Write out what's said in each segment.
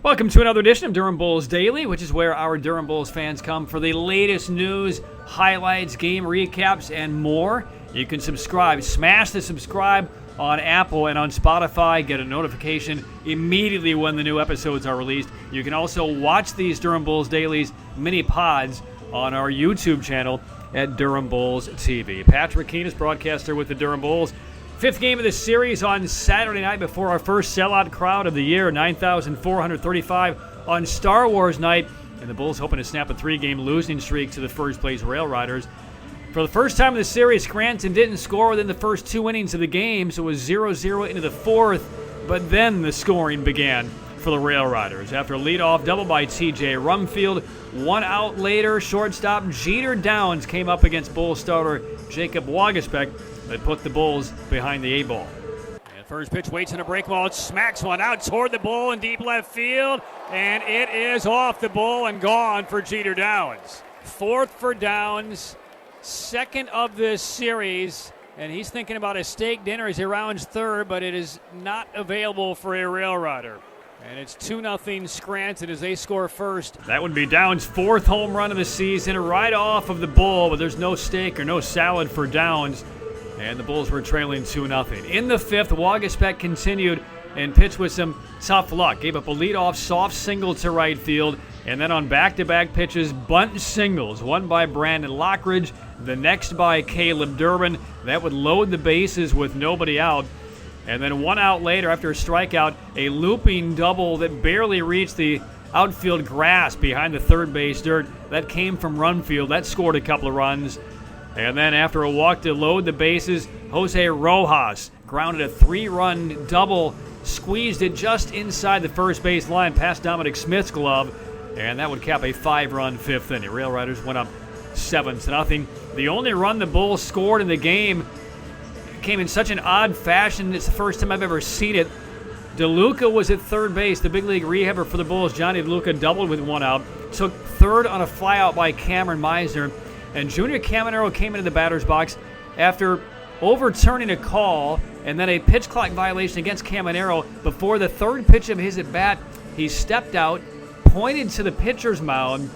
Welcome to another edition of Durham Bulls Daily, which is where our Durham Bulls fans come for the latest news, highlights, game recaps, and more. You can subscribe. Smash the subscribe on Apple and on Spotify. Get a notification immediately when the new episodes are released. You can also watch these Durham Bulls Dailies mini pods on our YouTube channel at Durham Bulls TV. Patrick Keenis, broadcaster with the Durham Bulls. Fifth game of the series on Saturday night before our first sellout crowd of the year, 9,435 on Star Wars night. And the Bulls hoping to snap a three-game losing streak to the first-place RailRiders. For the first time in the series, Scranton didn't score within the first two innings of the game, so it was 0-0 into the fourth. But then the scoring began for the RailRiders. After a leadoff double by TJ Rumfield, 1 out later, shortstop Jeter Downs came up against Bulls starter Jacob Waguespack that put the Bulls behind the 8-ball. And first pitch waits in a break ball. It smacks one out toward the Bull in deep left field, and it is off the Bull and gone for Jeter Downs. Fourth for Downs, second of this series, and he's thinking about a steak dinner as he rounds third, but it is not available for a RailRider. And it's 2-0 Scranton as they score first. That would be Downs' fourth home run of the season, right off of the Bull, but there's no steak or no salad for Downs. And the Bulls were trailing 2-0. In the fifth, Waguespack continued and pitched with some tough luck. Gave up a leadoff soft single to right field, and then on back-to-back pitches, bunt singles. One by Brandon Lockridge, the next by Caleb Durham. That would load the bases with nobody out. And then 1 out later, after a strikeout, a looping double that barely reached the outfield grass behind the third base dirt. That came from Rumfield. That scored a couple of runs. And then after a walk to load the bases, Jose Rojas grounded a 3-run double, squeezed it just inside the first base line past Dominic Smith's glove, and that would cap a 5-run fifth inning. RailRiders went up 7-0. The only run the Bulls scored in the game came in such an odd fashion. It's the first time I've ever seen it. DeLuca was at third base. The big league rehabber for the Bulls, Johnny DeLuca, doubled with 1 out. Took third on a flyout by Cameron Meisner. And Junior Caminero came into the batter's box after overturning a call and then a pitch clock violation against Caminero. Before the third pitch of his at-bat, he stepped out, pointed to the pitcher's mound,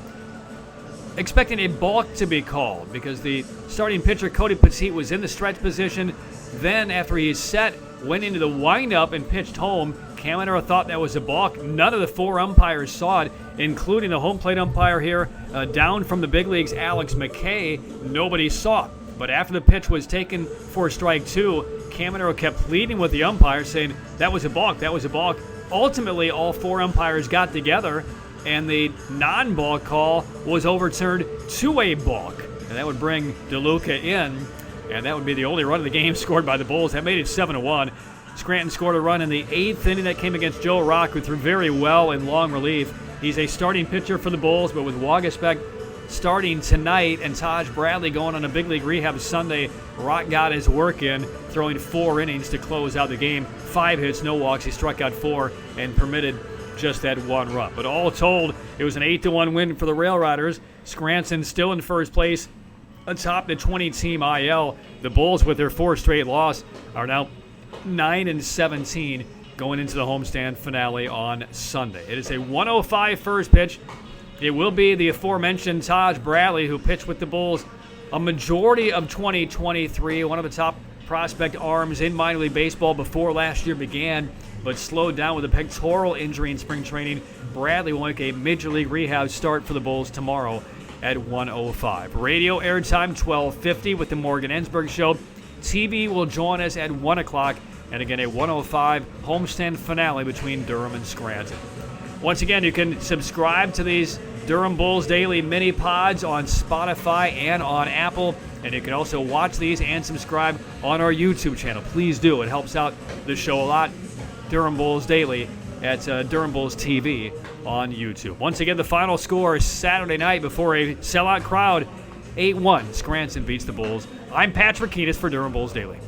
expecting a balk to be called because the starting pitcher, Cody Poteet, was in the stretch position. Then, after he set, went into the windup and pitched home. Caminero thought that was a balk. None of the 4 umpires saw it, including the home plate umpire here, down from the big leagues, Alex McKay. Nobody saw it. But after the pitch was taken for strike 2, Caminero kept pleading with the umpire, saying, that was a balk, that was a balk. Ultimately, all 4 umpires got together, and the non-balk call was overturned to a balk. And that would bring DeLuca in, and that would be the only run of the game scored by the Bulls. That made it 7-1. Scranton scored a run in the 8th inning that came against Joe Rock, who threw very well in long relief. He's a starting pitcher for the Bulls, but with Waguespack starting tonight and Taj Bradley going on a big league rehab Sunday, Rock got his work in, throwing 4 innings to close out the game. 5 hits, no walks. He struck out 4 and permitted just that 1 run. But all told, it was an 8-1 win for the RailRiders. Scranton still in first place atop the 20-team IL. The Bulls, with their 4th straight loss, are now 9-17 going into the homestand finale on Sunday. It is a 1:05 first pitch. It will be the aforementioned Taj Bradley, who pitched with the Bulls a majority of 2023, one of the top prospect arms in minor league baseball before last year began, but slowed down with a pectoral injury in spring training. Bradley will make a major league rehab start for the Bulls tomorrow at 1:05. Radio airtime 12:50 with the Morgan Ensberg Show. TV will join us at 1 o'clock, and again a 1:05 homestand finale between Durham and Scranton. Once again, you can subscribe to these Durham Bulls Daily mini pods on Spotify and on Apple, and you can also watch these and subscribe on our YouTube channel. Please do. It helps out the show a lot. Durham Bulls Daily at Durham Bulls TV on YouTube. Once again, the final score is Saturday night before a sellout crowd, 8-1. Scranton beats the Bulls. I'm Patrick Keenis for Durham Bulls Daily.